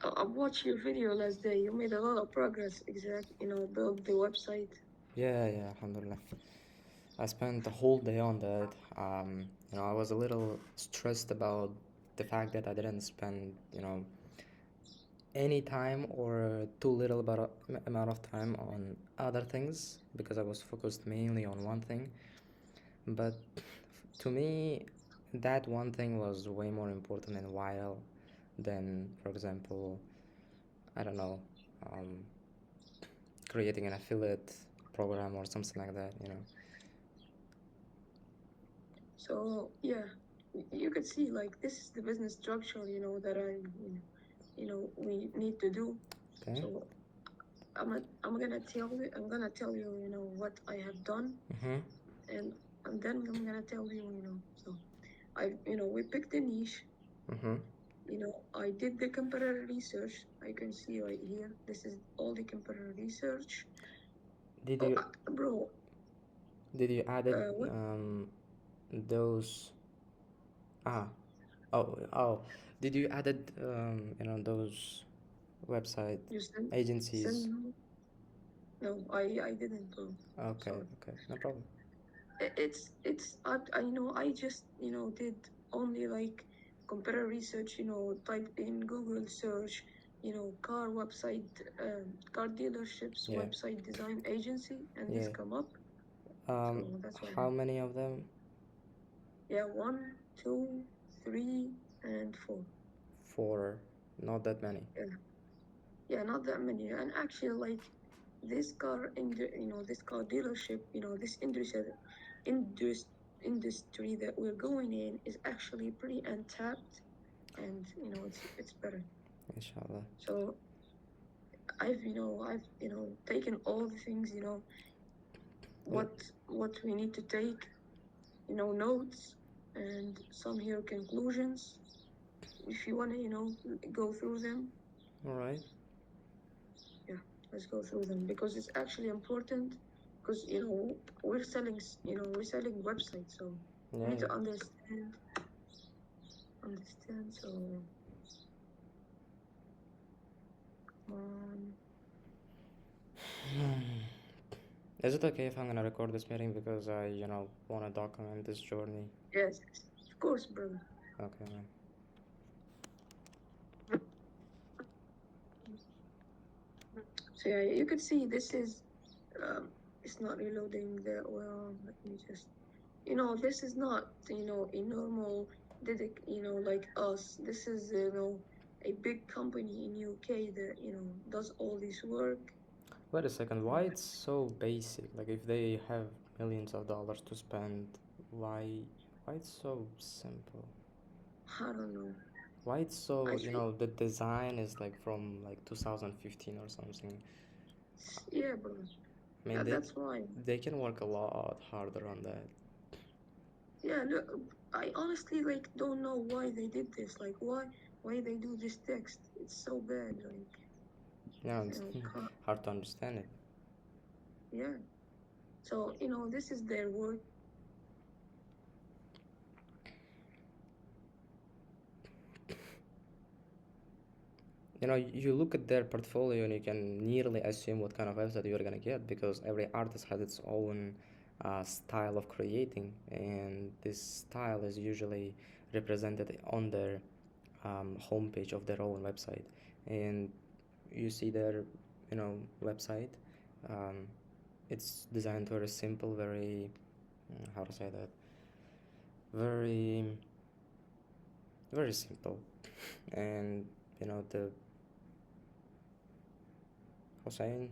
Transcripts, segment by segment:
I watched your video last day. You made a lot of progress. Build the website. Yeah, alhamdulillah. I spent the whole day on that. I was a little stressed about the fact that I didn't spend, any time or too little amount of time on other things because I was focused mainly on one thing. But to me, that one thing was way more important and vital than, for example, I don't know, um, creating an affiliate program or something like that. So yeah, you could see like this is the business structure. That we need to do. Okay. So I'm gonna tell you. I'm gonna tell you. What I have done, Mm-hmm. and then I'm gonna tell you. So we picked a niche. Mm-hmm. I did the comparative research. I can see right here. This is all the comparative research. Did Oh, you bro. did you added What those ah oh did you added those website you agencies? send? No, I didn't, bro. Okay, Sorry. okay, no problem. It's I just did only like compare research, type in Google search, car website, car dealerships Yeah, website design agency, and this yeah. come up. So that's why. How many of them? Yeah, one, two, three, and four. Four, not that many. Yeah, yeah, not that many. And actually, like this car dealership, this industry industry that we're going in is actually pretty untapped, and it's better. Inshallah. So I've taken all the things, Yeah. what we need to take, notes, and some here conclusions. If you wanna, go through them, All right. yeah, let's go through them because it's actually important. Because we're selling websites, so we Yeah, need yeah. to understand. So um, Is it okay if I'm gonna record this meeting because I, wanna document this journey? yes, of course, brother. Okay, man. So yeah, you could see this is it's not reloading that well. Let me just this is not a normal like us. This is a big company in UK that does all this work. Wait a second. Why it's so basic? Like, if they have millions of dollars to spend, why, why it's so simple? I don't know. Why it's I so, think the design is like from like 2015 or something. yeah, bro. I mean, Yeah, they that's why. they can work a lot harder on that. Yeah, look, I honestly like don't know why they did this. Like why they do this text. It's so bad. Like It's can't, hard to understand it. yeah. So this is their work. You look at their portfolio and you can nearly assume what kind of website you're gonna get because every artist has its own style of creating, and this style is usually represented on their homepage of their own website. And you see their, website. Um, it's designed very simple, very, how to say that, very, very simple, and the Hussein.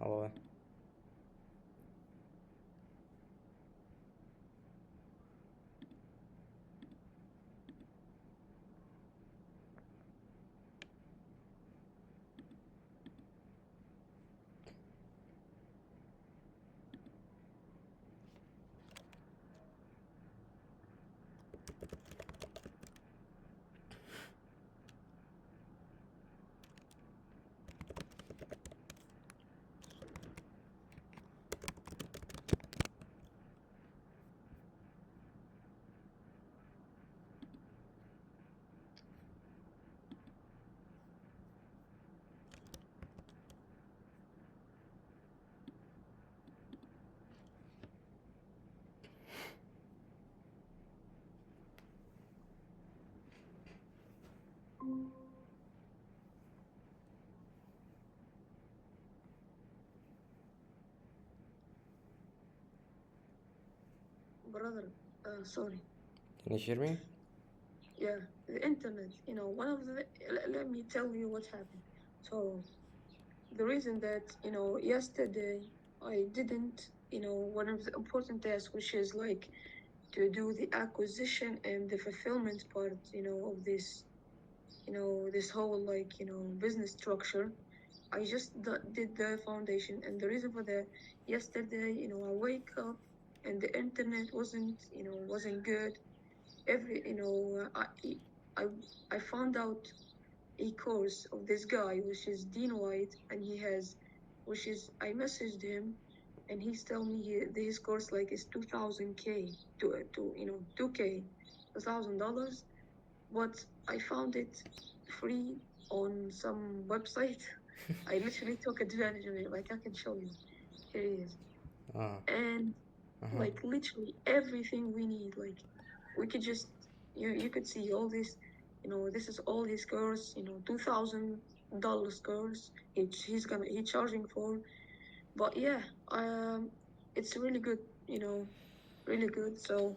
Hello. brother, sorry. Can you hear me? Yeah, the internet, one of the, let me tell you what happened. So, the reason that, yesterday I didn't, one of the important tasks, which is like to do the acquisition and the fulfillment part, of this, this whole like, business structure. I just did the foundation, and the reason for that, yesterday, I wake up and the internet wasn't good. Every, I, I found out a course of this guy, which is Dean White, and I messaged him, and he's telling me his course like is 2,000 k to 2k, $2,000, but I found it free on some website. I literally took advantage of it. Like I can show you. Here it is. Ah, And uh-huh. like literally everything we need. Like we could just you could see all this, this is all his course, $2,000 course. He's charging for. But yeah, it's really good, really good. So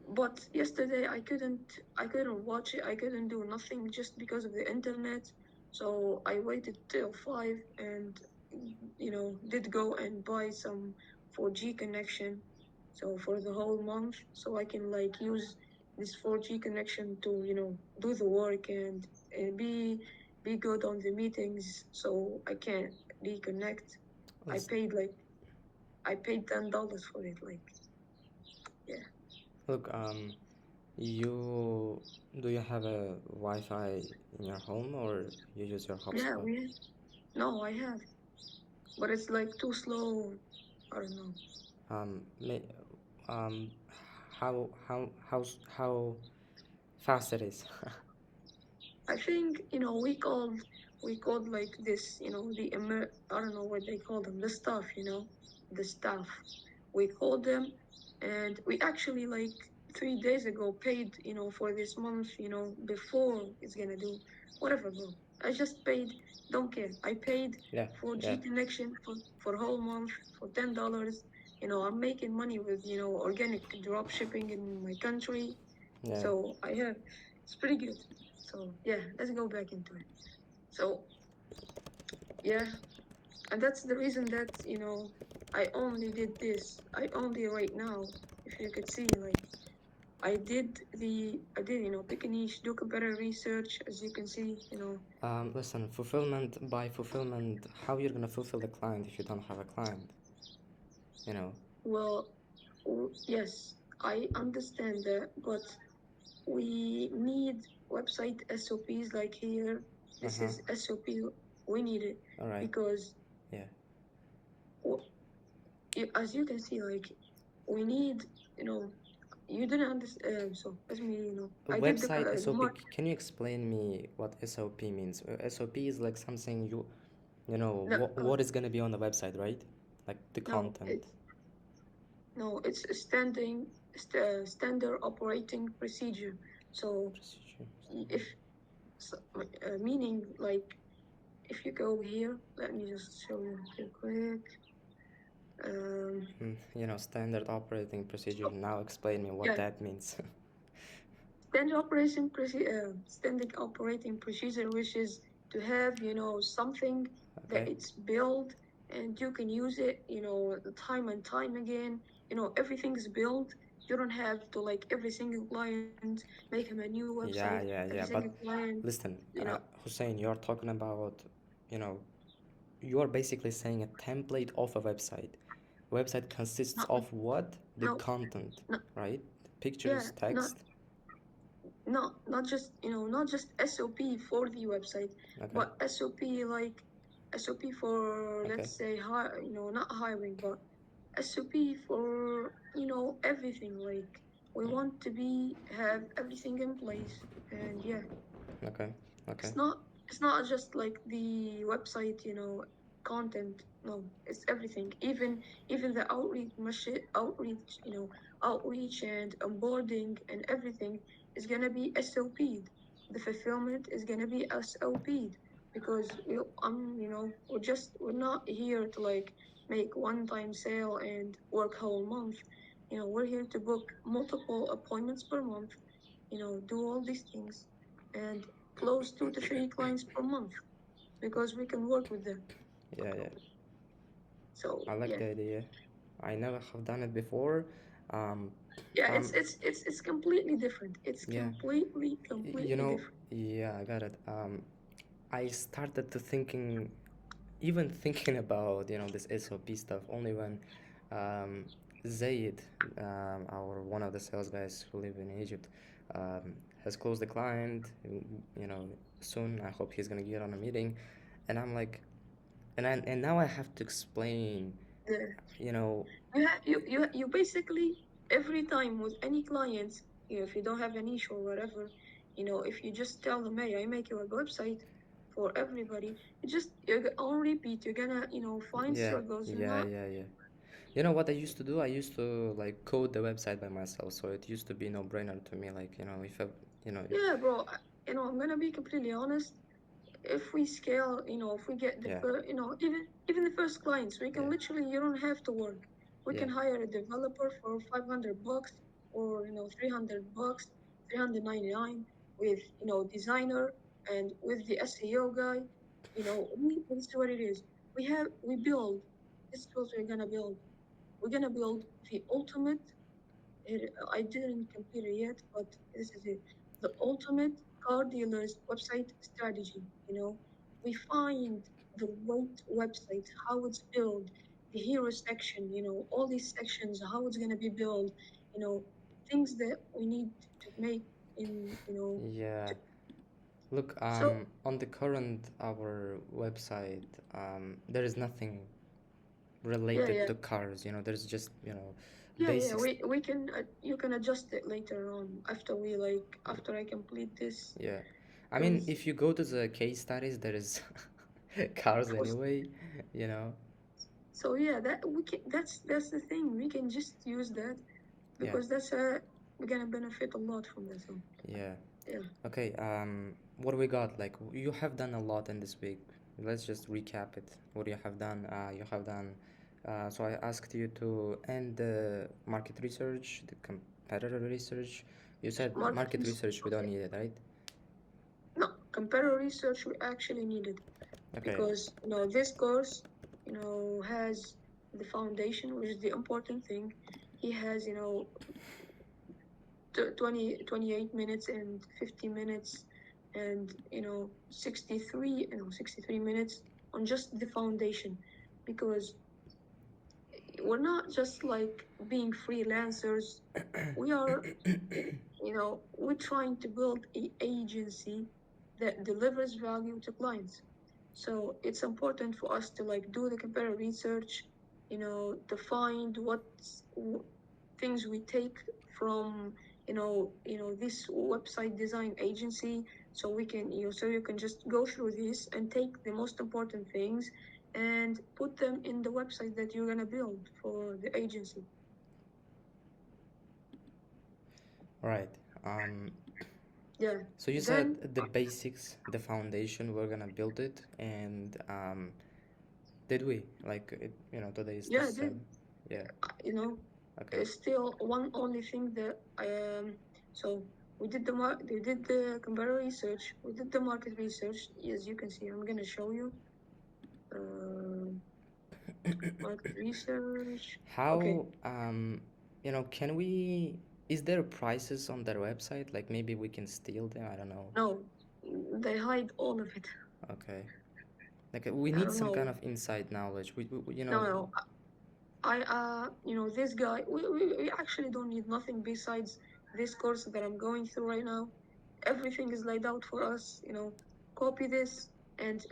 but yesterday I couldn't watch it. I couldn't do nothing just because of the internet. So I waited till 5 and did go and buy some 4G connection. So for the whole month, so I can like use this 4G connection to do the work and be good on the meetings. So I can reconnect. I Lis- paid like I paid $10 for it. Like yeah. Look, you do you have a Wi-Fi in your home or you use your Yeah, hotspot? no, I have, but it's like too slow. I don't know. May, um, how fast it is? I think we called like this, I don't know what they call them, the staff, the staff. We called them, and we actually like 3 days ago paid, for this month, before it's gonna do whatever, bro. I just paid, don't care. I paid Yeah, yeah, 4G connection for whole month for $10. I'm making money with organic drop shipping in my country, yeah. so it's pretty good. So yeah, let's go back into it. So yeah, and that's the reason that I only did this. I only right now, if you could see, like I did pick a niche, do better research, as you can see, Listen, fulfillment by fulfillment, how you're gonna fulfill the client if you don't have a client? You know, well, yes, I understand that, but we need website SOPs like here. This uh-huh. is SOP. We need it All right. because Yeah. as you can see, like we need, you know, you didn't understand. So let me, A I did website the SOP, mark. can you explain me what SOP means? SOP is like something you know, No, what is gonna be on the website, right? Like the no, content. it's no, it's a standard operating procedure. So Procedure. if meaning like if you go here, let me just show you real quick. Um, You know, standard operating procedure. so Now explain me what yeah, that means. standard operating procedure, which is to have something that Okay. it's built and you can use it time and time again. Everything is built. You don't have to like every single client make him a new website. Yeah, yeah, Every yeah. single But client, listen, you know. Hussein, you're talking about, you know, you are basically saying a template of a website. Website consists Not of what? The no content, not right? yeah Pictures, not text. not just not just SOP for the website, Okay, but SOP for, okay. let's say, not hiring, but SOP for everything. Like we Mm, want to have everything in place, and yeah, okay, okay. it's not it's not just like the website, content. No, it's everything. Even the outreach, outreach and onboarding and everything is gonna be SOP'd. The fulfillment is gonna be SOP'd because we're not here to like make one time sale and work whole month. we're here to book multiple appointments per month, do all these things and close 2 to 3 clients per month because we can work with them. Yeah, yeah. So I like yeah, the idea. I never have done it before. Um, yeah, um, it's completely different. It's yeah. You completely know, different. yeah, I got it. I started to even thinking about, this SOP stuff only when um, Zaid, our one of the sales guys who live in Egypt, um, has closed the client. You know, soon I hope he's gonna get on a meeting, and I'm like, and now I have to explain, The, you know, you basically every time with any clients, if you don't have an issue or whatever, if you just tell them, hey, I make you a website for everybody, you're on repeat. You're gonna find yeah, struggles. You're yeah, not. yeah, yeah. You know what I used to do? I used to like code the website by myself, so it used to be no brainer to me. Like, if I, if Yeah, bro. I'm gonna be completely honest. If we scale, if we get the yeah, first, even the first clients, we can yeah, literally, you don't have to work. We yeah, can hire a developer for $500 or $300, 399 with designer and with the SEO guy. This is what it is. We build. This is what we're gonna build. We're gonna build the ultimate. I didn't complete it yet, but this is it. The ultimate car dealer's website strategy. We find the right website, how it's built, the hero section, all these sections, how it's gonna be built, you know, things that we need to make in, yeah. to, Look, so on the current our website, there is nothing yeah, related yeah, to cars. There's just, yeah. basics. We can you can adjust it later on after I complete this Yeah. I mean, because if you go to the case studies, there is cars for anyway, you know. So yeah, that's the thing. We can just use that Yeah, because we're gonna benefit a lot from that. So yeah. yeah, Okay, what do we got? Like, you have done a lot in this week. Let's just recap it. What you have done? So I asked you to end the market research, the competitor research. You said market market research. research we don't Okay, need it, right? no, comparative research we actually needed Okay, because this course has the foundation, which is the important thing. He has 28 minutes and 50 minutes and 63 minutes on just the foundation because we're not just like being freelancers. We are, we're trying to build a agency that delivers value to clients. So it's important for us to like do the comparative research, to find things we take from this website design agency, so we can so you can just go through this and take the most important things and put them in the website that you're gonna build for the agency. all right. Um, Yeah. so you Then said the basics, the foundation, we're gonna build it, and did we? Like, today is the yeah, then 7th. Yeah. you know Okay. still one only thing that I so we did the comparative research, we did the market research. As you can see, I'm gonna show you uh, market research. Okay, How, can we, is there prices on their website? Like, maybe we can steal them? I don't know. no, they hide all of it. Okay. Like, we I need don't some kind know. of inside knowledge. No, no. This guy, we actually don't need nothing besides this course that I'm going through right now. Everything is laid out for us, copy this and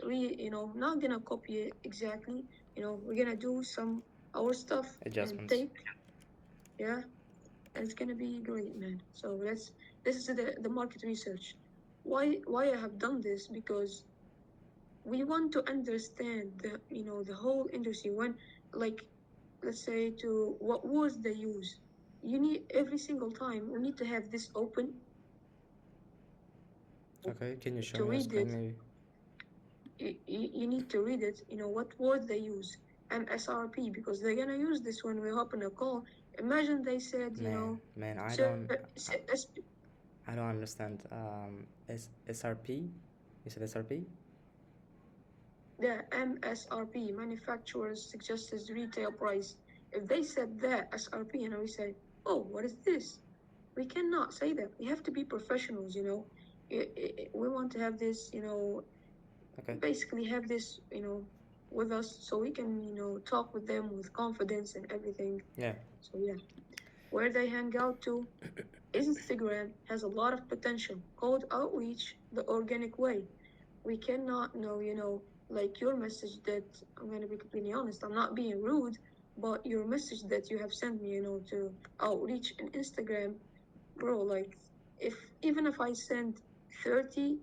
not gonna copy it exactly, we're gonna do some our stuff and adjustments. take, yeah, and it's gonna be great, man. So this is the market research. Why I have done this? Because we want to understand the whole industry when, like, let's say to what was the use. You need every single time we need to have this open Okay, can you show to me on read screen it. maybe? You need to read it. What word they use, MSRP, because they're gonna use this when we open a call. Imagine they said, you Man, know, man, so, I don't understand. SRP? You said SRP? the MSRP, manufacturer's suggested retail price. If they said the SRP and we say, oh, what is this? We cannot say that. We have to be professionals, you know. We want to have this, you know, Okay. basically have this, you know, with us so we can, you know, talk with them with confidence and everything. Yeah. So yeah, where they hang out to, Instagram has a lot of potential. Cold outreach the organic way. We cannot know, you know, like your message that I'm gonna be completely honest, I'm not being rude, but your message that you have sent me, you know, to outreach and Instagram, bro, like if even if I send 30,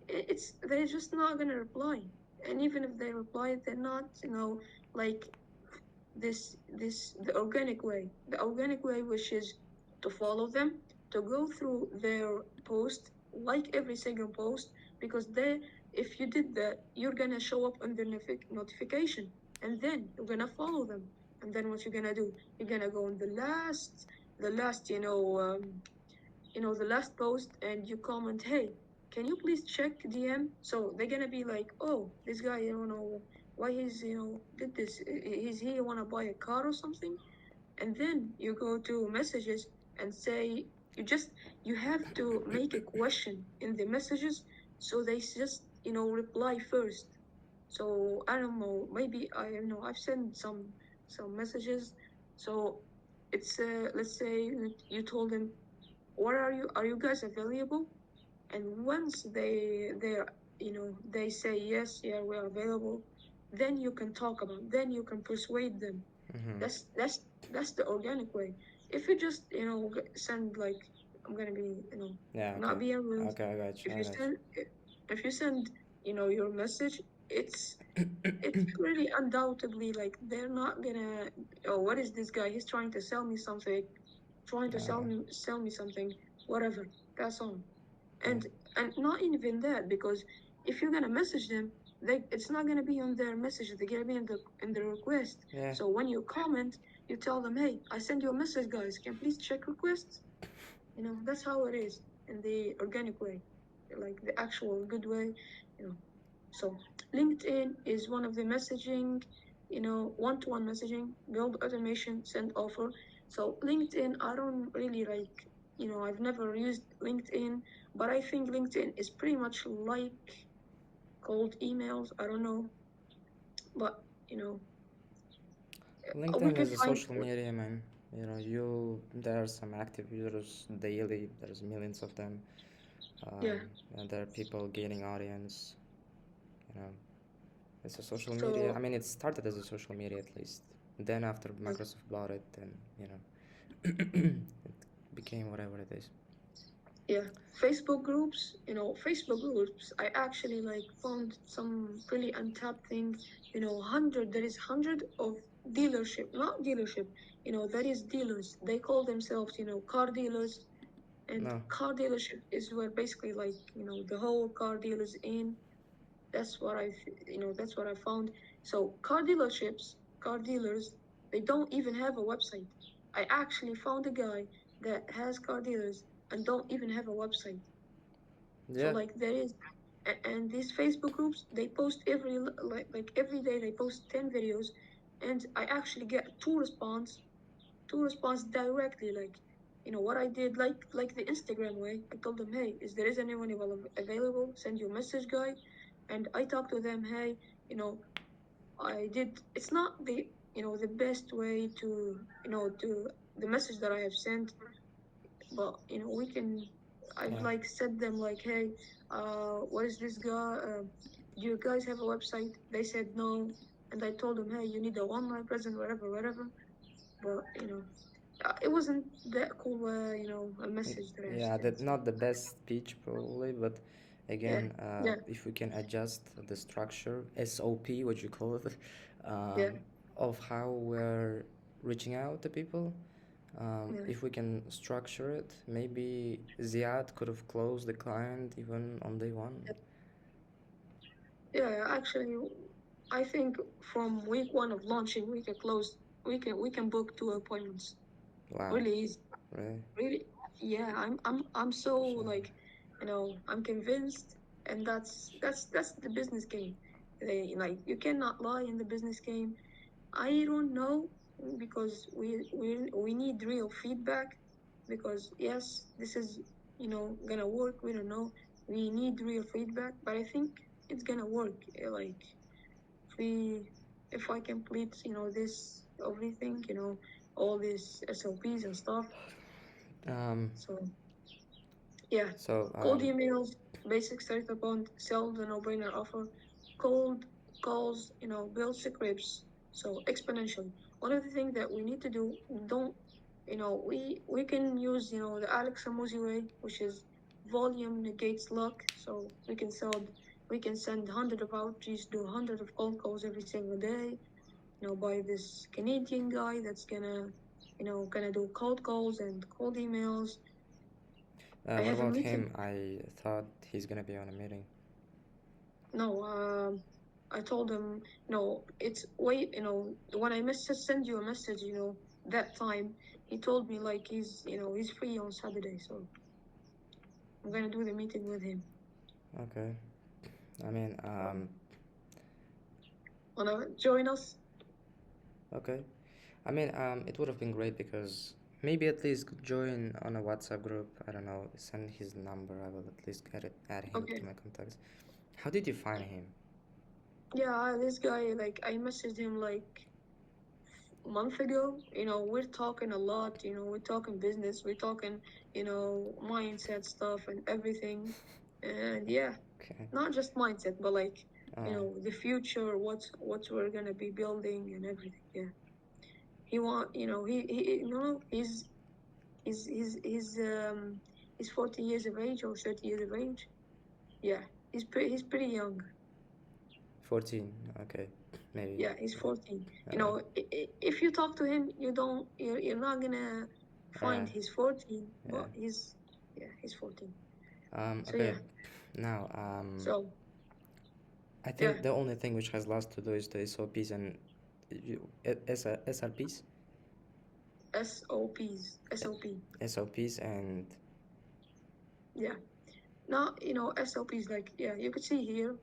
it's they're just not gonna reply. And even if they reply, they're not, you know, like this the organic way. The organic way, which is to follow them, to go through their post, like every single post, because they if you did that, you're gonna show up on their notification, and then you're gonna follow them. And then what you're gonna do? You're gonna go on the last, the last post, and you comment, hey, can you please check DM? So they're gonna be like, oh, this guy, you know, why he's, you know, did this? Is he wanna buy a car or something? And then you go to messages and say, you just, you have to make a question in the messages, so they just, you know, reply first. So I don't know, maybe I've sent some messages. So it's let's say you told them, what are you guys available? And once they're, you know, they say yes, yeah, we're available, then you can talk about, then you can persuade them. Mm-hmm. That's the organic way. If you just, you know, send like, I'm gonna be, you know, Yeah, not okay. being rude. Okay, I got you. If I you got send if you send, you know, your message, it's pretty undoubtedly like they're not gonna, oh, what is this guy, he's trying to sell me something, trying you. to sell me something, whatever. That's all. Yeah. And not even that, because if you're gonna message them, it's not gonna be on their message, they're gonna be in the request. Yeah. So when you comment, you tell them, hey, I send you a message, guys, can please check requests. You know, that's how it is in the organic way, like the actual good way, you know. So LinkedIn is one of the messaging, you know, one-to-one messaging, build automation, send offer. So LinkedIn, I don't really like, you know, I've never used LinkedIn, but I think LinkedIn is pretty much like cold emails. I don't know, but you know, we LinkedIn can is a find. social media, man. You know, there are some active users daily. There's millions of them. Yeah. And there are people gaining audience. You know, it's a social media. I So mean, it started as a social media at least. Then after Microsoft bought it, then you know, it became whatever it is. yeah, Facebook groups, you know, Facebook groups, I actually like found some really untapped things. You know, there is hundred of dealership, not dealership, you know, that is dealers. They call themselves, you know, car dealers. And No. car dealership is where basically like, you know, the whole car dealers in. That's what that's what I found. So car dealers, they don't even have a website. I actually found a guy that has car dealers and don't even have a website. So Yeah. like there is, and these Facebook groups, they post like every day they post 10 videos, and I actually get two response directly. Like, you know what I did, like the Instagram way. I told them, hey, is anyone available? Send you a message, guy. And I talked to them, hey, you know, I did. It's not the, you know, the best way to, you know, to the message that I have sent, but you know, we can. I've Yeah. like said them like, hey, what is this guy? Do you guys have a website? They said no, and I told them, hey, you need a online presence, whatever, whatever. But you know, it wasn't that cool, you know, a message that I have Yeah, sent. that not the best speech probably, but Yeah, again, yeah, if we can adjust the structure, SOP, what you call it, yeah, um, of how we're reaching out to people, yeah, if we can structure it, maybe Ziad could have closed the client even on day one. yeah. Actually, I think from week one of launching, we can book 2 appointments. Wow. Really easy. Really? Really, yeah. I'm so So, like, I'm convinced, and that's the business game. Like, you cannot lie in the business game. I don't know, because we need real feedback, because yes, this is, gonna work. We don't know. We need real feedback, but I think it's gonna work. Like, if we if I complete, this everything, all these SOPs and stuff. um, So yeah, so, cold emails, basic starter bond, sell the no-brainer offer, cold calls, build scripts, so exponentially. One of the things that we need to do, don't, we can use, the Alex Ramosi way, which is volume negates luck. So we can send 100 of outreach, do 100 of cold calls every single day, by this Canadian guy that's gonna do cold calls and cold emails. I what have a about meeting. him? I thought he's gonna be on a meeting. No, I told him, no, it's wait, when I send you a message, that time, he told me like he's free on Saturday, so I'm gonna do the meeting with him. Okay. I mean, Wanna join us? okay. I mean, it would have been great because maybe at least join on a WhatsApp group. I don't know, send his number. I will at least add him to Okay. my contacts. How did you find him? Yeah, this guy, like, I messaged him like a month ago. We're talking a lot, we're talking business, we're talking, mindset stuff and everything. And yeah, Okay. not just mindset, but like, Uh, the future, what we're gonna be building and everything. Yeah, he want, he no, he's 40 years of age or 30 years of age. Yeah, he's pretty young. 14. Okay. Maybe. Yeah, he's 14. Uh, If you talk to him, you're not gonna yeah. find he's 14, Yeah. but he's 14. So Okay. yeah, Now, so I yeah, think the only thing which has last to do is the SOPs and SRPs, SOP. SOPs, and Yeah. Now, SOPs, like, yeah, you could see here.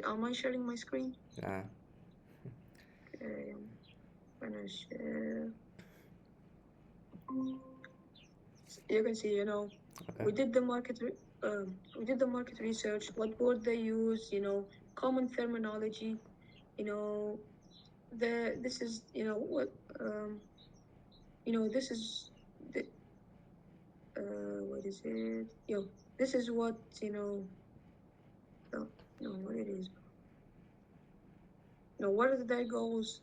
Am I sharing my screen? uh, Okay, I'm gonna share. You can see, okay. we did the we did the market research, what word they use, common terminology, you know, this is, what, this is the, what is it? This is what, no, no, what it is. What are their goals?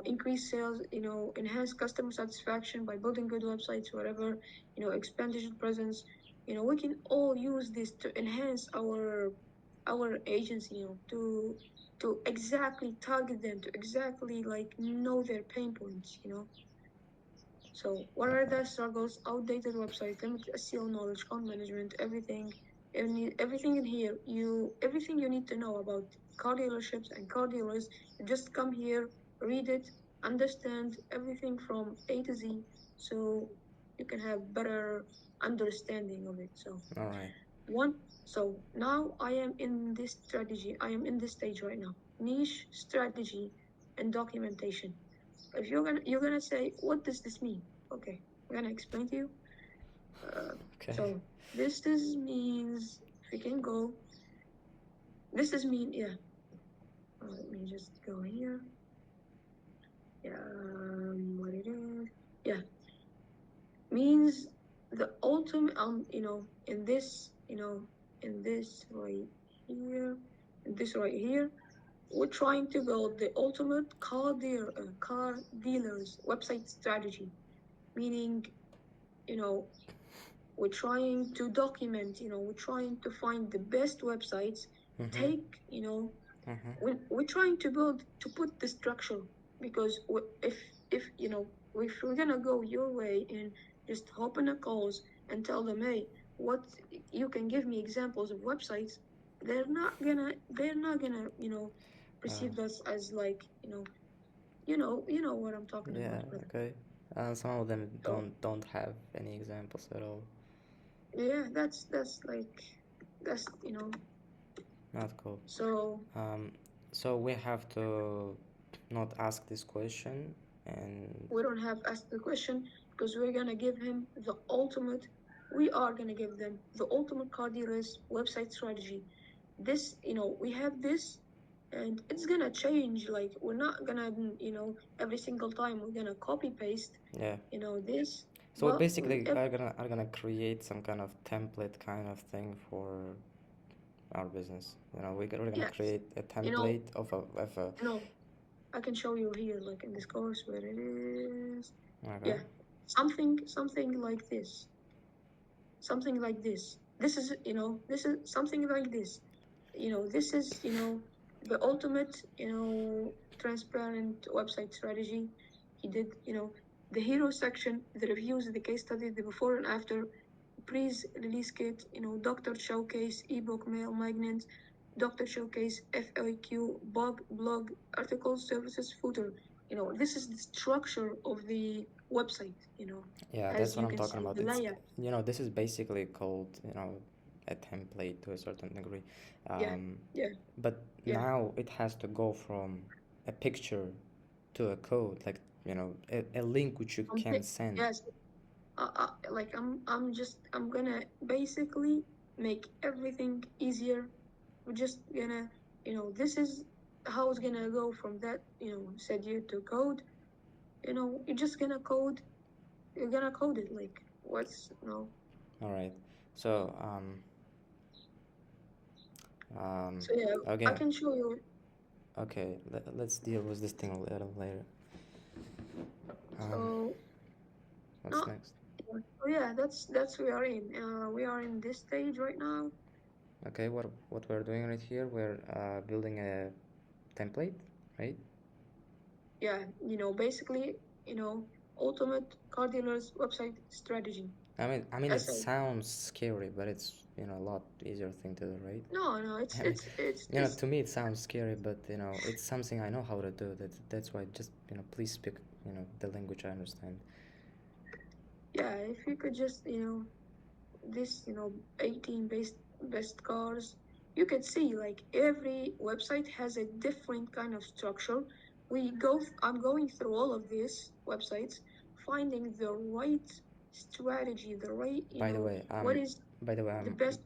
Increase sales, enhance customer satisfaction by building good websites, whatever, expand digital presence. We can all use this to enhance our agency, to exactly target them, to exactly like know their pain points. So what are the struggles? Outdated websites, limited SEO knowledge, account management, everything in here. Everything you need to know about car dealerships and car dealers. You just come here, read it, understand everything from A to Z, so you can have better understanding of it. So All right. one. So now I am in this strategy. I am in this stage right now. Niche strategy and documentation. If you're gonna say, what does this mean? Okay, I'm gonna explain to you. Okay. So this is means, if we can go, this is mean, yeah. Let me just go here. Yeah, what it is? Yeah, means the ultimate. In this, in this right here, in this right here, we're trying to build the ultimate car dealers website strategy. Meaning, you know, we're trying to document, we're trying to find the best websites, Mm-hmm. take, Mm-hmm. we're trying to put the structure, because if we're gonna go your way and just hop in the calls and tell them, hey, what, you can give me examples of websites, they're not gonna Uh, perceive us as like, you know what I'm talking yeah. about, brother. Okay. Some of them So don't have any examples at all. yeah, that's like that's Not cool. so Um, so we have to not ask this question, and we don't have asked the question because we're gonna give him the ultimate. We are gonna give them the ultimate car dealers website strategy. This, we have this, and it's gonna change. Like we're not gonna, every single time we're gonna copy paste, yeah. this. So we But basically are gonna create some kind of template kind of thing for our business. We're gonna yes, create a you know, template of a you know, I can show you here, like in this course where it is. okay. Yeah, something like this. Something like this. This is something like this. This is, the ultimate, transparent website strategy. He did, the hero section, the reviews, the case study, the before and after, pre-release kit, doctor showcase, ebook mail magnet, doctor showcase, FAQ, blog, articles, services, footer. This is the structure of the website, Yeah, that's as what you I'm can talking see, about. the layout. This is basically called, a template to a certain degree. Yeah, Um, yeah, but yeah. now it has to go from a picture to a code, like, a link which you can send. Yes, like I'm gonna basically make everything easier. We're just gonna, this is how it's gonna go from that, said you to code. You're just gonna code. You're gonna code it like what's All right. So, So yeah, I okay, can show you. okay. Let's deal with this thing a little later. Um, So what's no, next? oh yeah, that's we are in. We are in this stage right now. Okay, what we're doing right here, we're building a template, right? Yeah, basically, ultimate car dealers website strategy. I mean, it SA. sounds scary, but it's, a lot easier thing to do, right? No, no, I mean, it's to me it sounds scary, but it's something I know how to do. That's why just, please speak, the language I understand. yeah. If you could just this 18 best cars, you could see like every website has a different kind of structure. I'm going through all of these websites, finding the right strategy, the right By the way, what is by the way, the best.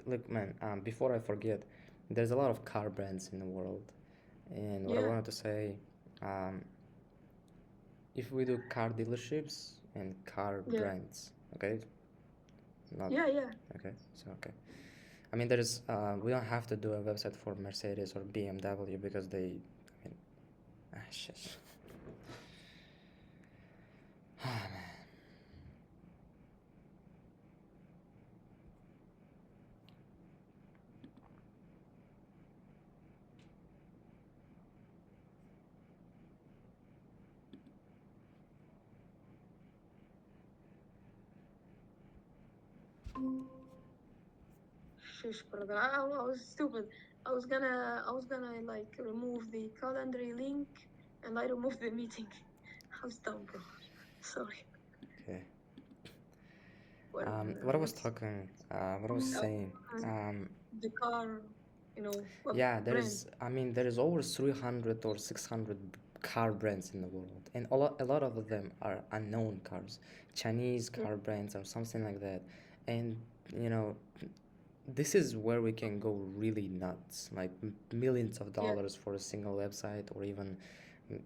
look, man, before I forget, there's a lot of car brands in the world, and what I Yeah, wanted to say, um, if we do car dealerships and car yeah, brands, okay, not yeah. okay, so okay. I mean, we don't have to do a website for Mercedes or BMW because they, I mean, shit. Ah, man. Shush, brother. I was stupid. I was gonna like remove the calendar link, and I removed the meeting. I was dumb, bro. Sorry. Okay. Wait a minute. What I was Let's. talking, what I was saying, Uh, the car, what yeah, brand? I mean, there is over 300 or 600 car brands in the world, and a lot of them are unknown cars, Chinese Yeah, car brands or something like that, and you know, this is where we can go really nuts, like millions of yeah, dollars for a single website, or even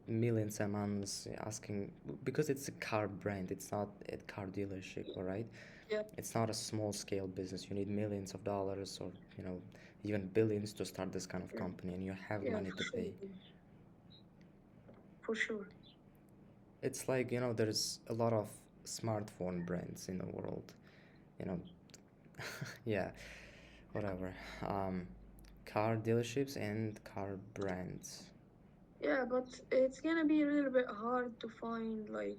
millions a month asking, because it's a car brand, it's not a car dealership, all right? yeah, It's not a small scale business. You need millions of dollars, or even billions to start this kind of yeah, company, and you have yeah, money for to sure, pay. for sure. It's like, there's a lot of smartphone brands in the world, you know. Yeah, whatever. um Car dealerships and car brands. Yeah, but it's gonna be a little bit hard to find like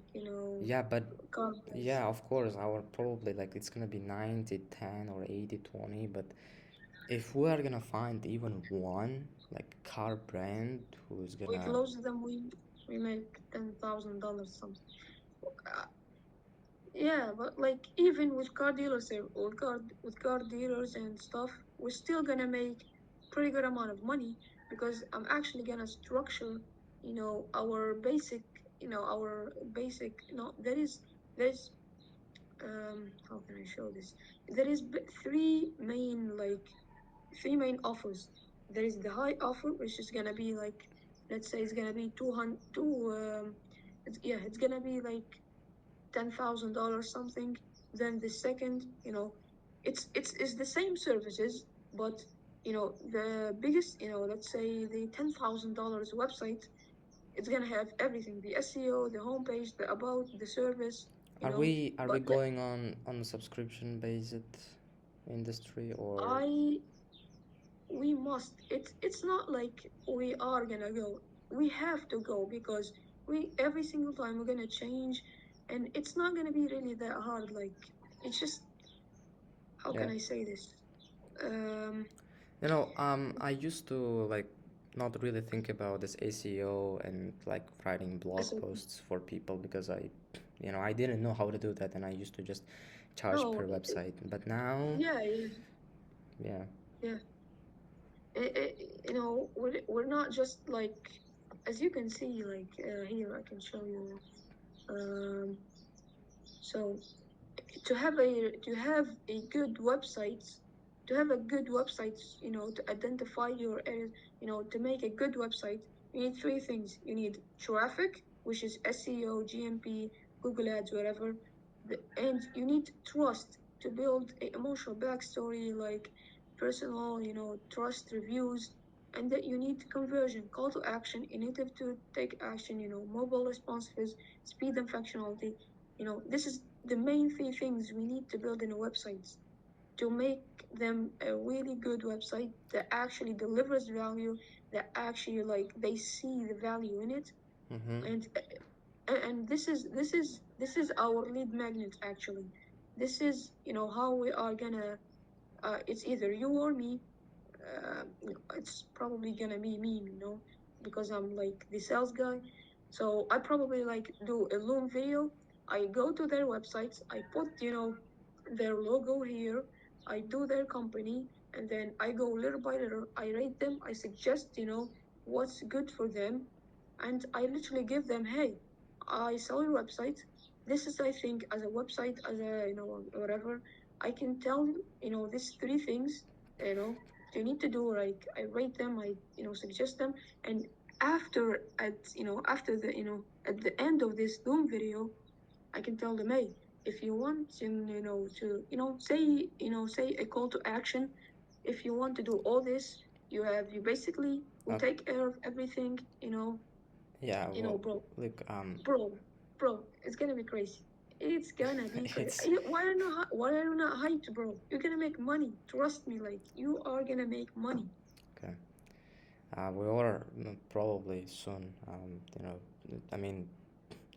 Yeah, but car brands. yeah, of course, our probably, like, it's gonna be 90-10 or 80-20, but if we are gonna find even one, like, car brand who's We gonna, close them. We make $10,000 something. uh, yeah, but like even with car dealers or car dealers and stuff, we're still gonna make pretty good amount of money because I'm actually gonna structure, our basic, our basic. No, there is how can I show this? There is three main offers. There is the high offer, which is gonna be like, let's say it's gonna be 200, it's gonna be like $10,000 something. Then the second, it's the same services, but the biggest, let's say the $10,000 website, it's gonna have everything: the SEO, the homepage, the about, the service, Are we but going on a subscription based industry or I we must. It's not like we are gonna go. We have to go because we every single time we're gonna change, and it's not gonna be really that hard. Like it's just, how yeah? can I say this? Um, I used to like not really think about this SEO and like writing blog so posts for people because I didn't know how to do that and I used to just charge no, per website. But now, yeah, yeah, yeah. yeah. We're not just like, as you can see, like here I can show you. Um, so to have a good website, to identify your areas, to make a good website, you need three things. You need traffic, which is SEO, GMP, Google Ads, whatever. And you need trust to build a emotional backstory, like personal, trust reviews. And that you need conversion, call to action, initiative to take action, mobile responsiveness, speed and functionality. This is the main three things we need to build in a website to make them a really good website that actually delivers value, that actually like they see the value in it. Mm-hmm. And this is our lead magnet actually. This is how we are gonna, it's either you or me. It's probably gonna be me, because I'm like the sales guy. So I probably like do a Loom video. I go to their websites, I put, their logo here, I do their company, and then I go little by little, I rate them, I suggest, what's good for them, and I literally give them, hey, I saw your website. This is, I think, as a website, as a, whatever, I can tell you, these three things, you know, you need to do. Like I rate them, I suggest them, and after the at the end of this Zoom video, I can tell them, hey, if you want to say a call to action, if you want to do all this, you basically will Okay. take care of everything, Yeah. Well, bro, look. bro, bro, it's gonna be crazy. It's gonna be crazy. It's Why are you not hyped, bro? You're gonna make money. Trust me, like you are gonna make money. okay. We are probably soon. I mean,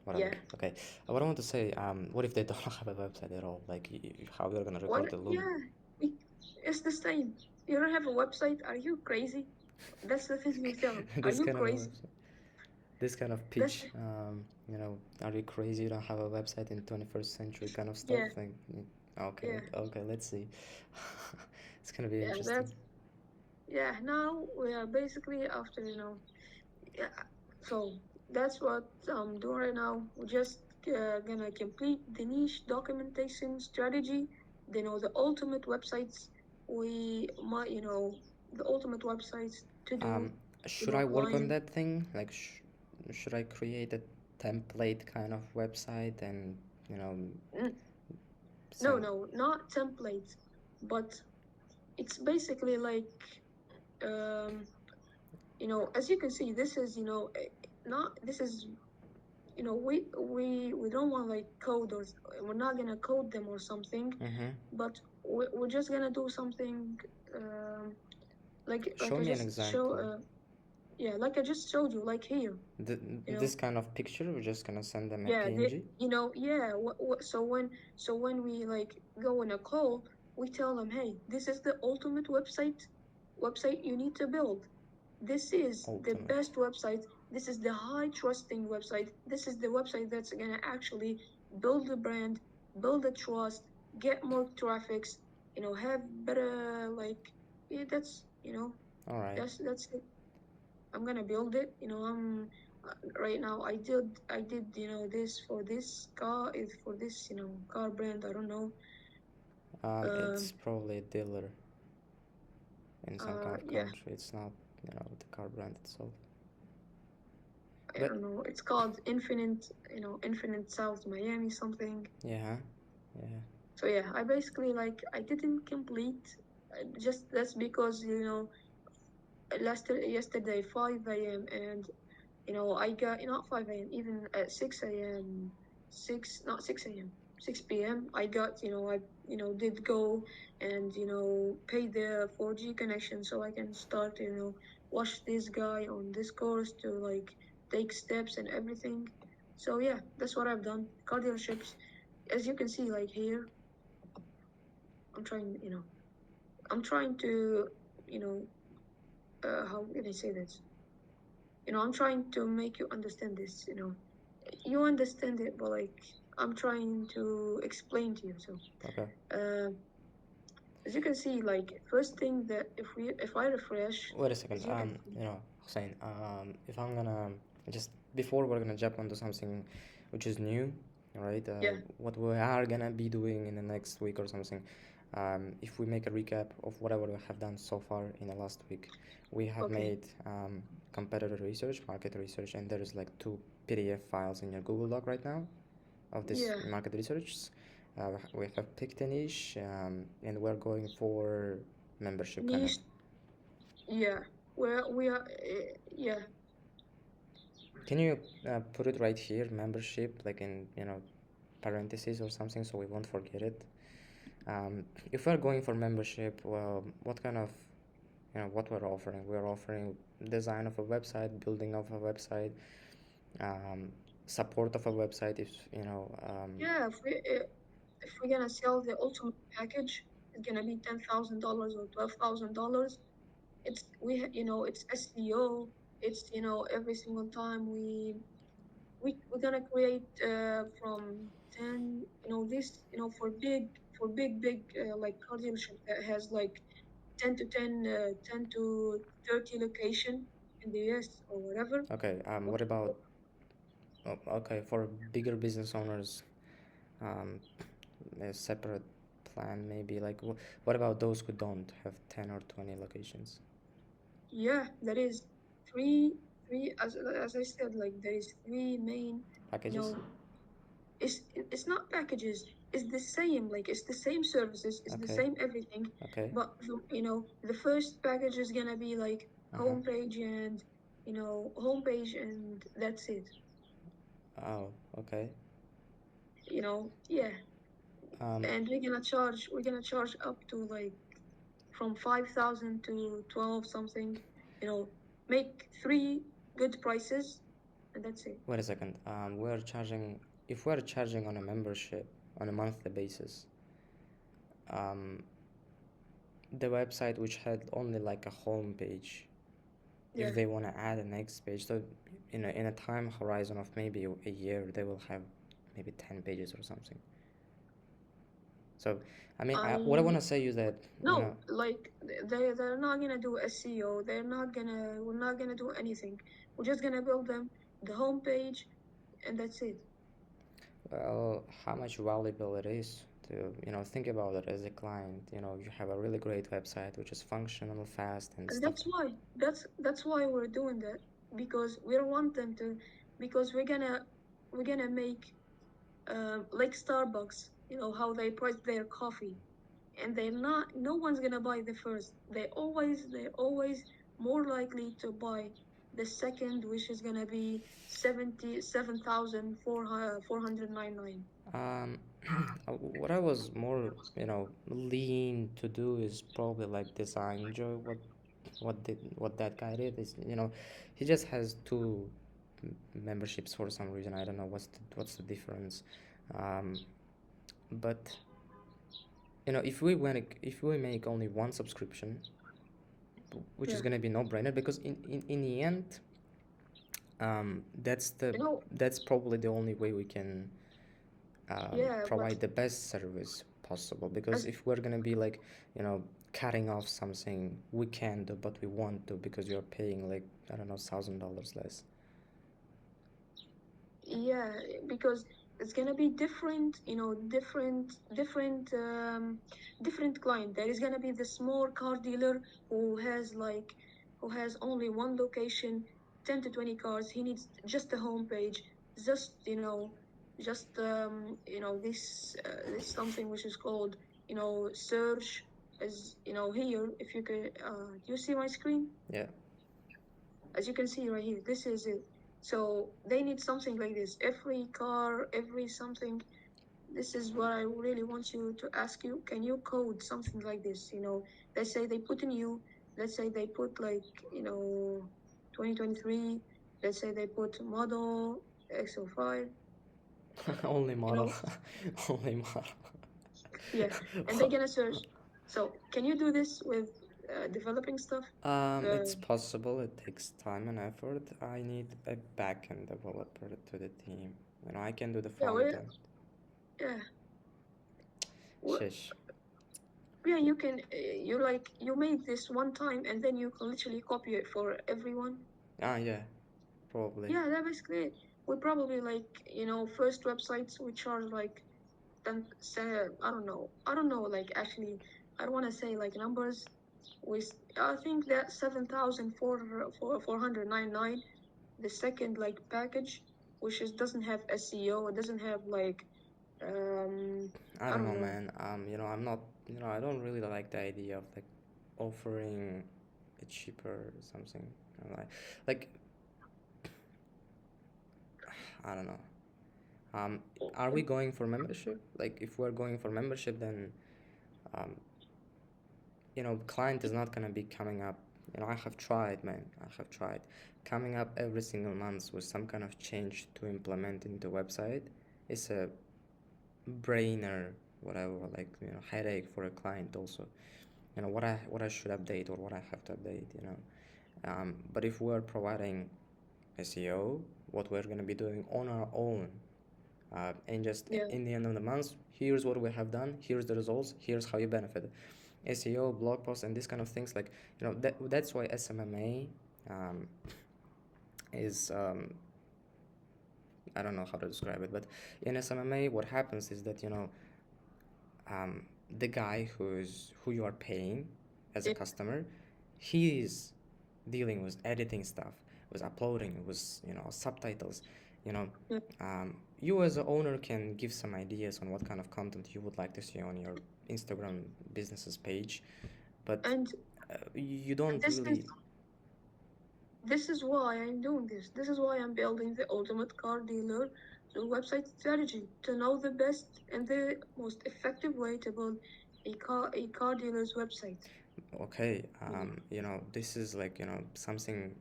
whatever. Yeah. Okay. What I want to say. What if they don't have a website at all? Like, how you're gonna What? record the Loom? Yeah. we- It's the same. You don't have a website? Are you crazy? That's the thing you tell them. Are This you kind of crazy? website. This kind of That's pitch. Are you crazy? You don't have a website in 21st century kind of stuff. yeah, Like, okay, yeah, okay. Let's see. It's gonna be yeah. interesting. Yeah. Now we are basically after yeah. So that's what I'm doing right now. We're just gonna complete the niche documentation strategy. The ultimate websites. We might, the ultimate websites to do, Um, should I work on client. that thing? Like, should I create a template kind of website and you know No, send? no, not templates, but it's basically like, um, as you can see, this is, not this is, we don't want like code, or we're not gonna code them or something, Mm-hmm. but we're just gonna do something, um, like Show I me an just show, example. yeah, like I just showed you, like here, Th you know, this kind of picture, we're just gonna send them a yeah, PNG. yeah. So when we like go in a call, we tell them, hey, this is the ultimate website you need to build. this is the Ultimate. best website. This is the high trusting website. This is the website that's gonna actually build a brand, build a trust, get more traffics, have better yeah, that's All right. that's it. I'm gonna build it. I'm right now. I did this for this car is for this car brand. I don't know. It's Um. probably a dealer in some kind of Yeah. country. It's not, the car brand itself. I But don't know. It's called Infinite. Infinite South Miami something. yeah, yeah. So yeah, I basically I didn't complete. Just that's because yesterday 5 a.m. and I got not 5 a.m. even at 6 a.m. 6 p.m. I got I did go and pay the 4G connection so I can start watch this guy on this course to take steps and everything. So yeah, that's what I've done. Car dealerships, as you can see here, I'm trying to how can I say this? I'm trying to make you understand this. You understand it, but I'm trying to explain to you. So, Okay. as you can see, first thing that if I refresh, Wait a second. as you can see, Hussein, if I'm gonna just before we're gonna jump onto something which is new, right? yeah, What we are gonna be doing in the next week or something. If we make a recap of whatever we have done so far in the last week, we have okay, made competitor research, market research, and there is like 2 PDF files in your Google Doc right now of this yeah, market research. We have picked a niche, and we're going for membership kind of. niche, yeah, where we are, yeah, Can you put it right here, membership, like in parentheses or something, so we won't forget it? If we're going for membership, well, what kind of what we're offering? We're offering design of a website, building of a website, um, support of a website. If yeah. If we're gonna sell the ultimate package, it's gonna be $10,000 or $12,000. It's SEO. It's every single time we're gonna create from 10 this for big car dealership that has 10 to 30 location in the US or whatever. okay, what about okay, for bigger business owners, um, a separate plan maybe, like what about those who don't have 10 or 20 locations? Yeah, there is three as I said, there is three main you Packages? know it's not packages, it's the same, it's the same services, it's the Okay, same everything, okay. but the first package is gonna be Uh-huh. homepage and homepage and that's it. Oh, okay. Yeah, Um, and we're gonna charge up to from 5,000 to 12 something, make three good prices and that's it. Wait a second. We're charging, if we're charging on a membership on a monthly basis, um, the website which had only like a home page, Yeah. if they want to add a next page, so in a time horizon of maybe a year, they will have maybe 10 pages or something. So, I mean, what I want to say is that, No, they're not gonna do SEO. We're not gonna do anything. We're just gonna build them the homepage, and that's it. well, how much valuable it is to, think about it as a client. You have a really great website which is functional, fast, and And stuff. that's why we're doing that, because we don't want them to, because we're gonna make like Starbucks. How they price their coffee, and no one's gonna buy the first. They're always more likely to buy the second, which is gonna be 77,499. Um, what I was more, lean to do is probably like design Joy. What that guy did is, he just has two memberships for some reason. I don't know what's the difference. Um, but if we make only one subscription which is Yeah. gonna be no-brainer because in the end, You know, that's probably the only way we can yeah, but provide the best service possible. Because as if we're gonna be like, cutting off something we can do but we want to because you're paying like, I don't know, $1,000 less. yeah, because it's gonna be different, different client. There is gonna be the small car dealer who has only one location, 10 to 20 cars. He needs just a homepage, just this something which is called, search. As here, if you could, do you see my screen? Yeah. As you can see right here, this is it. So they need something like this. Every car, every something. This is what I really want you to ask you. Can you code something like this? Let's say they put in you, let's say they put like, 2023, let's say they put model X05, Only you model. know, Only model. yeah, and they're gonna search. So can you do this with developing stuff? It's possible. It takes time and effort. I need a backend developer to the team. I can do the Yeah, front end. yeah, well, Shish. yeah, you can, you made this one time and then you can literally copy it for everyone. Yeah, probably. Yeah, that basically it. We probably first websites we charge like 10, I don't know, like actually, I don't want to say like numbers. I think that 7,499. The second like package, which doesn't have SEO, it doesn't have like, I I don't don't know, know. man. I'm not, I don't really like the idea of like offering a cheaper something. Like, I don't know. Are we going for membership? Like, if we're going for membership, then, um, client is not gonna be coming up. I have tried, man. I have tried coming up every single month with some kind of change to implement into website. It's a brainer, whatever, like, headache for a client also. What I should update or what I have to update. But if we're providing SEO, what we're gonna be doing on our own, and just Yeah, in the end of the month, here's what we have done, here's the results, here's how you benefit. SEO, blog posts, and these kind of things, like, that's why SMMA is, I don't know how to describe it, but in SMMA, what happens is that, um, the guy who you are paying as a yeah, customer, he is dealing with editing stuff, with uploading, with, subtitles. You know, yeah. you as an owner can give some ideas on what kind of content you would like to see on your Instagram business's page, but And you don't this is really. this is why I'm doing this. This is why I'm building the ultimate car dealer through website strategy to know the best and the most effective way to build a car dealer's website. Okay, this is like, something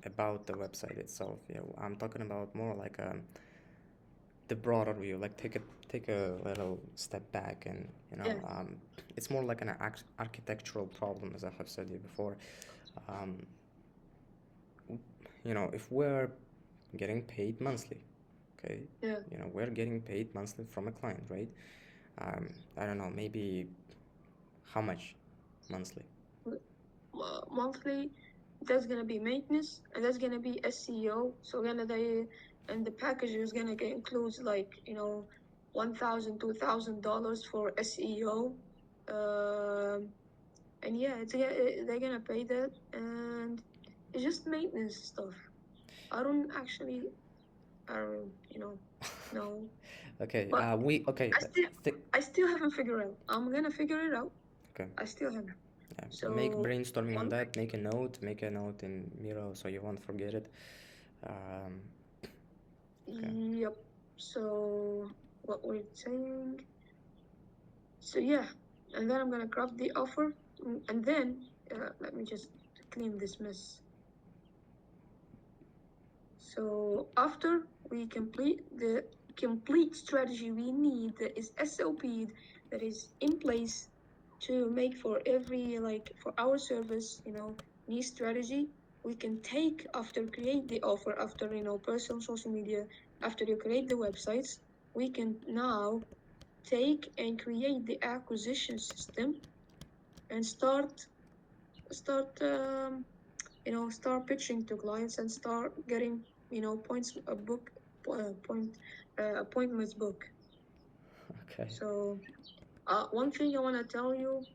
about the website itself. Yeah, I'm talking about more like, the broader view. Like, take a little step back, and, Yeah, it's more like an architectural problem, as I have said here before. Um, if we're getting paid monthly, okay, yeah. we're getting paid monthly from a client, right? I don't know, maybe how much monthly? Monthly, that's gonna be maintenance and that's gonna be SEO. So and the package is gonna includes like, $1,000, $2,000 for SEO. And yeah, they're gonna pay that, and it's just maintenance stuff. I don't actually, I don't, no. Okay, But okay, I still, I still haven't figured out. I'm gonna figure it out. okay. I still haven't. Yeah, make So brainstorming on one, that. Make a note in Miro so you won't forget it. Um, okay. yep. So what we're saying. So yeah, and then I'm gonna grab the offer, and then let me just clean this mess. So after we complete the complete strategy we need that is SOP, that is in place to make for every for our service, niche strategy. We can take after create the offer, after post on social media, after you create the websites, we can now take and create the acquisition system and start pitching to clients and start getting points book point appointments book. Okay. So one thing I want to tell you,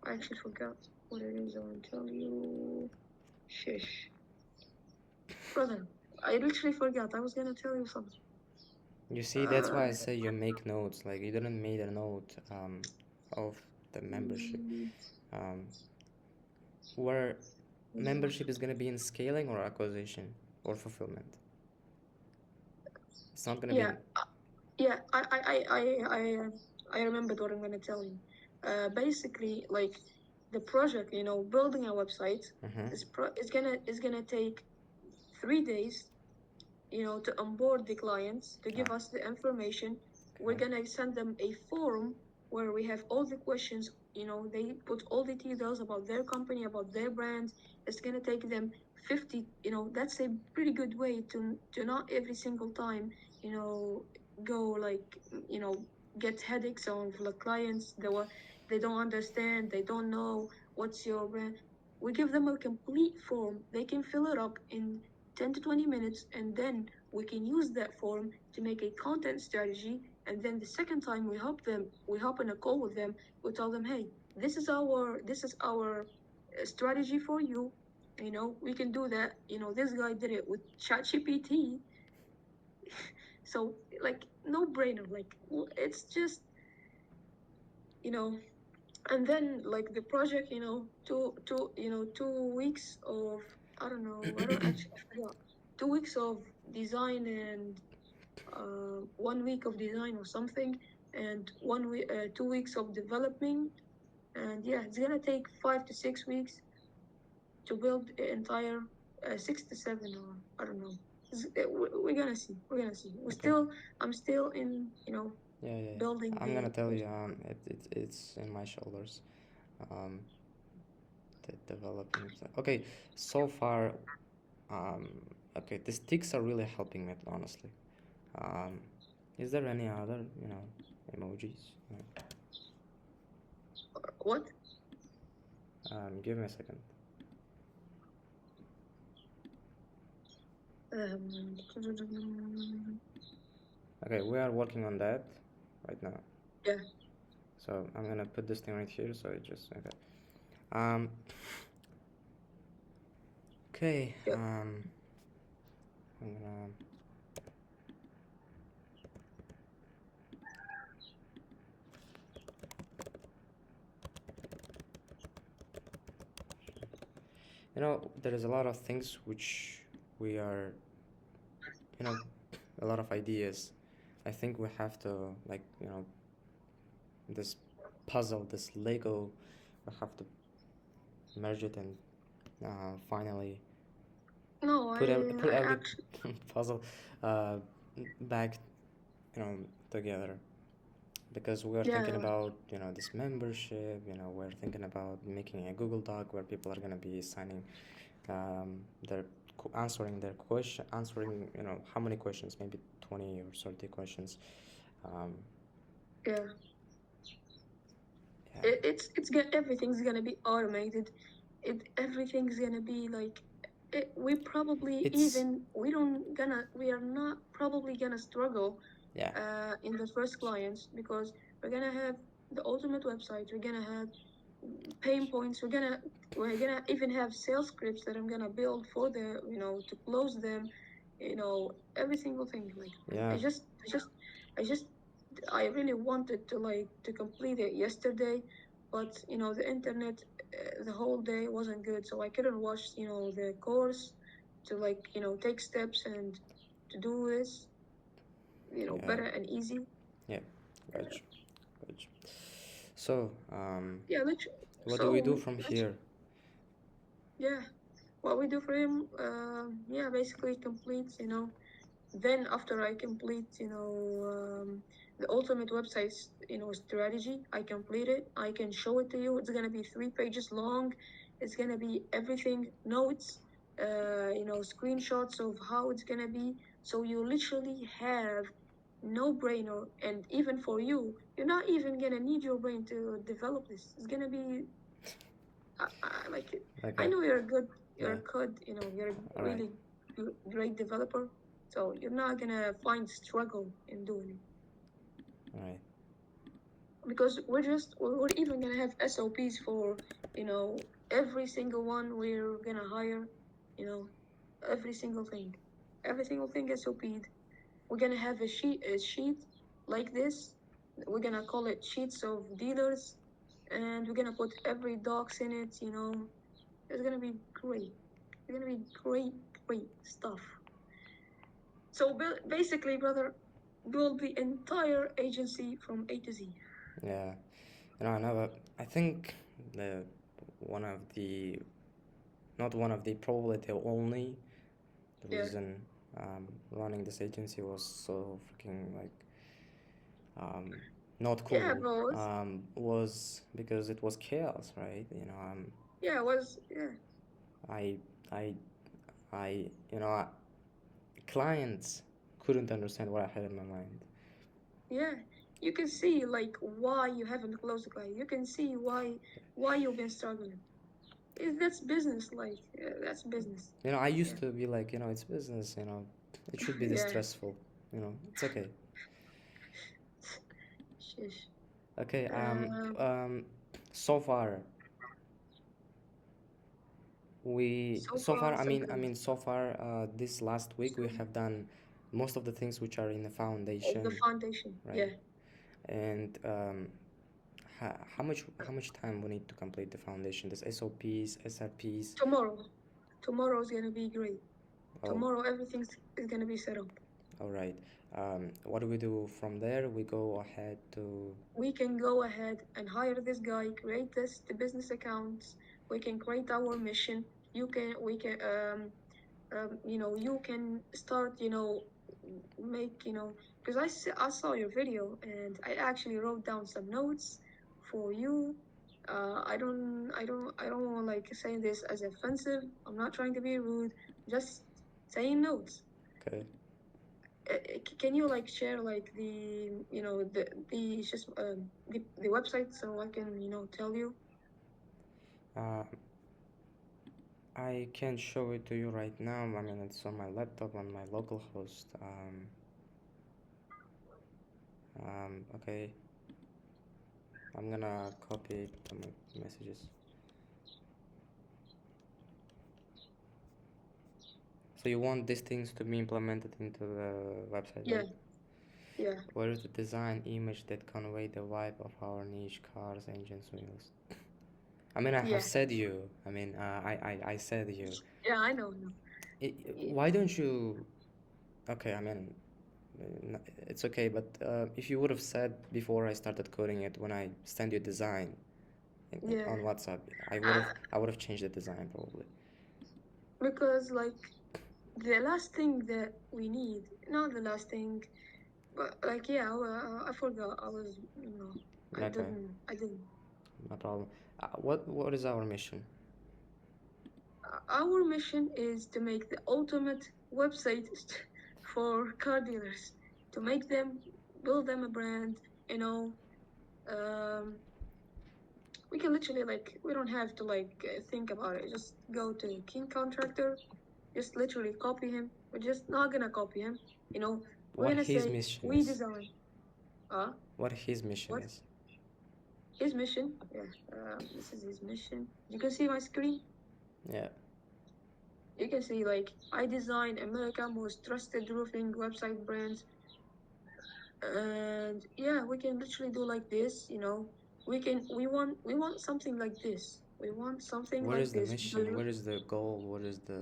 I actually forgot what it is I want to tell you. Shish. Brother, I literally forgot. I was going to tell you something. You see, that's why I say you make notes. Like, you didn't make a note of the membership. Where membership is gonna be in scaling or acquisition or fulfillment. It's not gonna be in... Yeah, I remembered what I'm gonna tell you. Basically, like the project, building a website, is gonna take 3 days, to onboard the clients, to give us the information. We're gonna send them a form where we have all the questions. They put all the details about their company, about their brand. It's gonna take them 50. That's a pretty good way to not every single time, go get headaches on the clients. They don't understand. They don't know what's your brand. We give them a complete form. They can fill it up in 10 to 20 minutes, and then we can use that form to make a content strategy. And then the second time we hop in a call with them, we tell them, hey, this is our strategy for you. We can do that. This guy did it with ChatGPT. So no brainer. It's just, and then the project, 2 weeks of, I don't know, I don't actually forgot. 2 weeks of design and 1 week of design or something, and 2 weeks of developing, and yeah, it's gonna take 5 to 6 weeks to build the entire 6 to 7, or I don't know. We're gonna see. I'm still in Yeah. building. I'm gonna tell you, it's in my shoulders. The developing. Okay, so far, okay, the sticks are really helping me, honestly. Is there any other, emojis? What? Give me a second. Okay, we are working on that right now. Yeah. So I'm gonna put this thing right here, so it just, okay. Okay, Yep. I'm gonna... there is a lot of things which we are, a lot of ideas. I think we have to, this puzzle, this Lego, we have to merge it and finally put every puzzle back, together. Because we're thinking about, this membership, we're thinking about making a Google Doc where people are gonna be signing, answering their question, how many questions, maybe 20 or 30 questions. Yeah. Everything's gonna be automated. Everything's gonna be we probably we are not probably gonna struggle in the first clients, because we're gonna have the ultimate website. We're gonna have pain points. We're gonna even have sales scripts that I'm gonna build for the to close them. Every single thing. I really wanted to complete it yesterday, but the internet the whole day wasn't good, so I couldn't watch the course to take steps and to do this better and easy. Yeah, gotcha. So what so do we do from here? Yeah, what we do for him, basically completes then after I complete, the ultimate website, strategy, I complete it. I can show it to you. It's gonna be 3 pages long. It's gonna be everything, notes, screenshots of how it's gonna be. So you literally have no brainer, and even for you, you're not even gonna need your brain to develop this. It's gonna be like I Okay. know you're good. You're Yeah. good. You're a All right. really great developer. So you're not gonna find struggle in doing it All right. because we're even gonna have SOPs for every single one we're gonna hire. You know, every single thing, SOP'd. We're gonna have a sheet like this. We're gonna call it sheets of dealers, and we're gonna put every docs in it. It's gonna be great. It's gonna be great stuff. So basically, brother, build the entire agency from A to Z. Yeah. I know, but I think the one of the not one of the probably the only Yeah. reason running this agency was so freaking like not cool. Yeah, bro. Was because it was chaos, right? Yeah, it was. Yeah. I I I clients couldn't understand what I had in my mind. Yeah. You can see like why you haven't closed the client. You can see why you've been struggling. That's business. Like that's business. I used to be like, it's business. It should be this Yeah. stressful. It's okay. Shish. Okay. Um. So far, so far, So good. so far, this last week we have done most of the things which are in the Of the foundation, foundation. right? Yeah. And how much time we need to complete the foundation? This SOPs, SRPs. Tomorrow's gonna be great. Oh, Tomorrow everything is gonna be set up. all right. What do we do from there? We go ahead to. We can go ahead and hire this guy, create the business accounts. We can create our mission. We can you can start make because I saw your video and I actually wrote down some notes for you. I don't want like saying this as offensive. I'm not trying to be rude. Just saying notes. Okay. Can you like share like the just the website so I can tell you? Uh, I can show it to you right now. It's on my laptop on my local host. Okay. I'm gonna copy it to my messages. So you want these things to be implemented into the website, Yeah, right? yeah, Where is the design image that convey the vibe of our niche cars, engines, wheels? I yeah, have said you. I said you. yeah. I know. Why don't you? Okay, it's okay, but if you would have said before I started coding it when I send you design Yeah, on WhatsApp, uh, I would have changed the design probably. because like the last thing that we need, not the last thing, but like yeah, I forgot. I was Okay, I didn't. no problem. What is our mission? Our mission is to make the ultimate website for car dealers, to make them, build them a brand, you know. Um, we can literally like, we don't have to like think about it. Just go to King Contractor, just literally copy him. We're just not gonna copy him, you know. We're What gonna his say, mission we is? design. Uh, What his mission what? is? His mission? Yeah, this is his mission. You can see my screen? Yeah. You can see like, I design America's most trusted roofing website brands. And yeah, we can literally do like this, we want something like this. We want something What like is the this because mission? What is the goal? What is the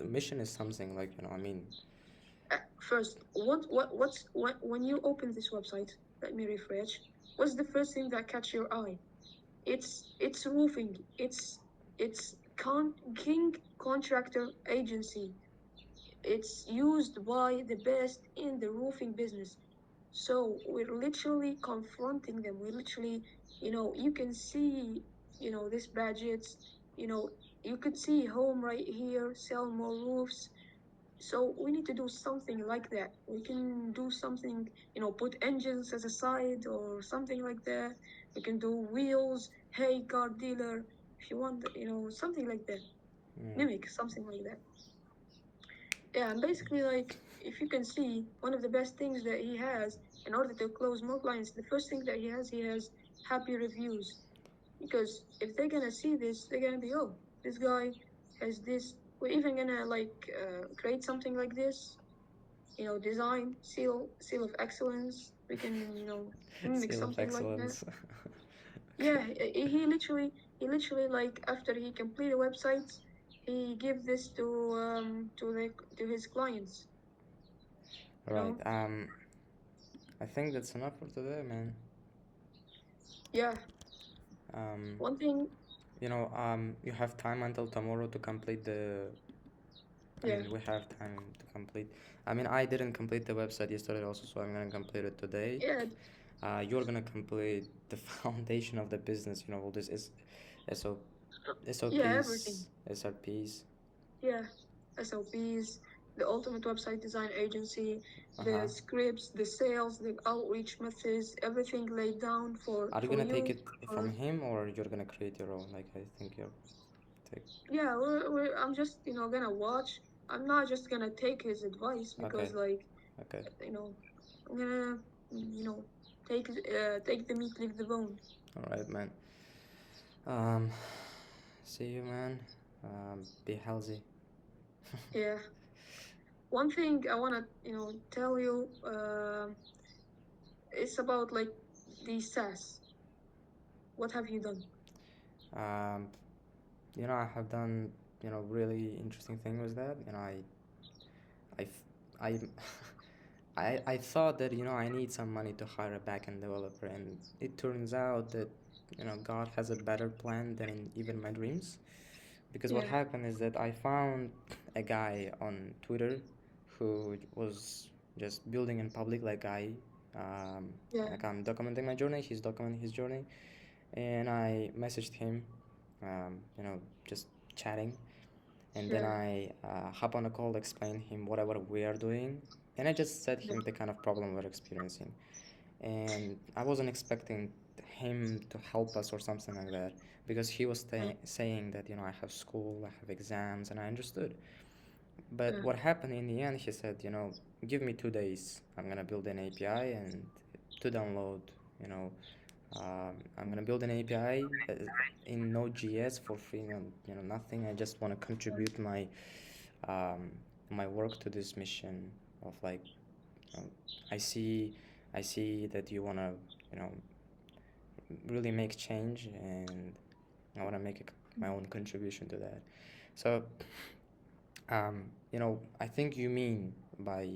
mission is something like, first, what when you open this website, let me refresh. What's the first thing that catch your eye? It's roofing. It's King Contractor Agency. it's used by the best in the roofing business. So we're literally confronting them. We're literally, you can see, this budgets, you know, you could see home right here, sell more roofs. So we need to do something like that. We can do something, put engines as a side or something like that. We can do wheels, hey, car dealer, if you want, something like that. Mimic something like that. Yeah, and basically, like, if you can see, one of the best things that he has in order to close more clients, the first thing that he has happy reviews. Because if they're gonna see this, they're gonna be, oh, this guy has this. We're even gonna like create something like this, design seal of excellence. We can, mimic Seal of something like that. excellence. Yeah, he literally like after he complete a website, he give this to his clients. You Right. know, I think that's enough for today, man. yeah. Um, One thing, you have time until tomorrow to complete I yeah, mean, we have time to complete. I mean, I didn't complete the website yesterday also, so I'm gonna complete it today. yeah, You're gonna complete the foundation of the business, all this is SO, yeah, everything. SRPs. Yeah, SOPs, the ultimate website design agency, Uh-huh. the scripts, the sales, the outreach methods, everything laid down for Are you for gonna take you. it from For him or you're gonna create your own? Like, I think you're take. yeah, I'm just gonna watch. I'm not just gonna take his advice Okay, because like okay. you know I'm gonna you know take the meat, leave the bone. All right, man. Um, see you, man. Be healthy. Yeah. One thing I wanna tell you it's about like the SaaS. What have you done? Um, I have done, really interesting thing with that. I, f- I, I thought that, I need some money to hire a backend developer, and it turns out that, God has a better plan than in even my dreams. Because what Yeah, happened is that I found a guy on Twitter who was just building in public, um, yeah, like I'm documenting my journey, he's documenting his journey, and I messaged him, just chatting, and then yeah, I hop on a call, explain him whatever we are doing, and I just said yeah, him the kind of problem we're experiencing, and I wasn't expecting him to help us or something like that because he was yeah, saying that I have school, I have exams, and I understood. But yeah, what happened in the end, he said, give me 2 days. I'm gonna build an API and to download, you know, I'm gonna build an API in Node.js for free, nothing. I just want to contribute um, my work to this mission of like, um, I see, I see that you wanna, you know, really make change, and I wanna make my own contribution to that. So, I think you mean by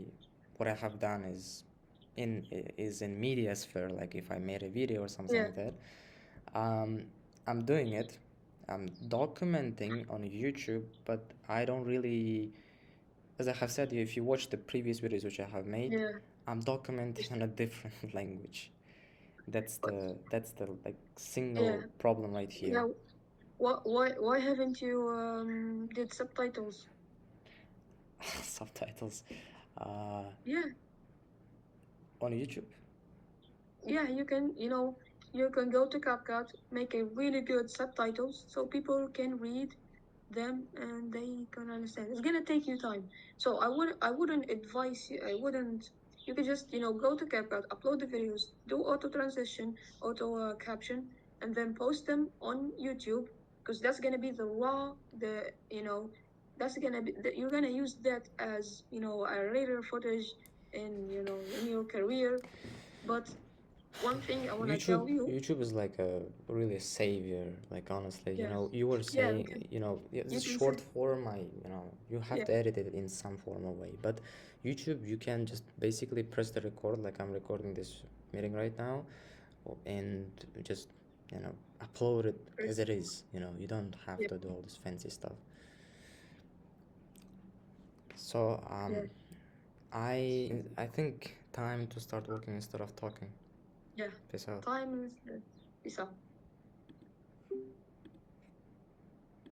what I have done is in media sphere, like if I made a video or something yeah, like that. Um, I'm doing it. I'm documenting on YouTube, but I don't really, as I have said, if you watch the previous videos which I have made, yeah. I'm documenting on a different language. But That's the like yeah, single problem right here. yeah. Why haven't you did subtitles? Subtitles, uh, Yeah, on YouTube. yeah. You can go to CapCut, make a really good subtitles so people can read them and they can understand. It's gonna take you time. So I wouldn't advise you. I wouldn't. You could just go to CapCut, upload the videos, do auto transition, auto caption, and then post them on YouTube because that's gonna be the raw. That's gonna be you're gonna use that as a later footage in your career. But one thing I wanna YouTube tell you, YouTube is like a really savior. Like honestly, yeah, you were yeah, saying, you this can say, short form, you have yeah, to edit it in some form of way. But YouTube, you can just basically press the record, like I'm recording this meeting right now, and just upload it as it is. You don't have yeah, to do all this fancy stuff. So Yes. I think time to start working instead of talking. Yeah. Peace out. Time is. Peace out.